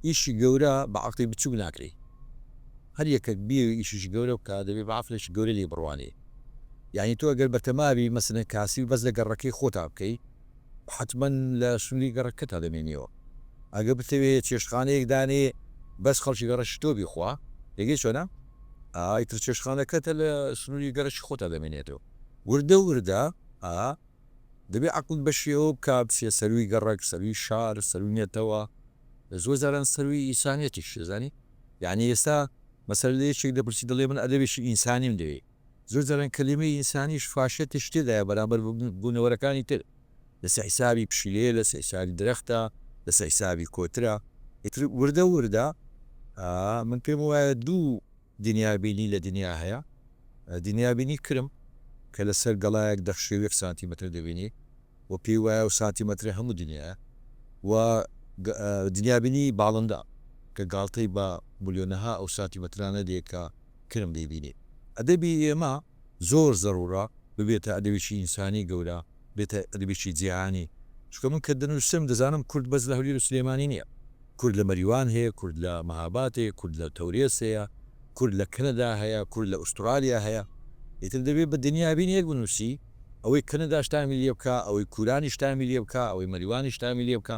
ئیشی گەورە بە عەقڵی بچووک ناکرێ هەر یەکێک بێ ئیشیش گەورە بکا دەبێ بە عەقڵێکی گەورە لێ بڕوانێ یعنی تۆ ئەگەر بەتەماوی مەسەلەن کاسی بەس لە گەڕەکەی خۆتا بکەی حتمەن لە سنووری گەڕەکەتا دەمێنیەوە ئەگە بتەوێت چێشتخانەیەک دانێ بەس خەڵکی گەڕەشی تۆ بیخوا دەگەی چۆنە ئایتر چێشتخانەکەتە لە سنووری گەڕەشی خۆتا دەمێنێتەوە وردە وردە دەبێ عەقڵت بەشیەوە بکا بچێ سەروی گەڕەک سەروی شار سەروی نێتەوە زۆر جاران سەروی ئینسانیەتیش دەزانی یعنی ئێستا مەسەلەیەکێک دەپرسی دەڵێ من ئەدەبێکی ئینسانیم دەوێ زۆر جاران کەلیمەی ئینسانیش فاشێتی شتێدایە بەرامبەر بوونەوەرەکانی تر لەسەر حیسابی پشیلێ لەسەر حیسابی درەختە لەسەر حیسابی کۆترە ئیتر وردە وردە من پێم وایە دوو دنیابینی لە دنیا هەیە دنیابینی کرم کە لەسەر گەڵایەک دەخشێ 1 سانتیمەتر دەبینی و پێی وایە و سانتیمەتر هەموو دنیاە و دنیابینی باڵندا کە گاڵتەی بە ملیۆنەها ئەو سانتیمەترانە دێکە کرم دەیبینێ ئەدەبی ئێمە زۆر زەڕورە ببێتە ئەدەبێکی ئینسانی گەورە بێتە ئەدەبێکی جیهانی چکە من کە دەنووسم دەزانم کورد بەس لە هەولێر و سلێمانی نییە کورد لە مەریوان هەیە کورد لە مەهاباتێ کورد لە تەورێس هەیە کورد لە کەنەدا هەیە کورد لە ئوسترالیا هەیە ئیتر دەبێت بە دنیابینی بنووسی ئەوەی کەنەدا شتامی لێ بکە ئەوەی کورانی شتامی لێ بکە ئەوەی مەریوانی شتامی لێ بکە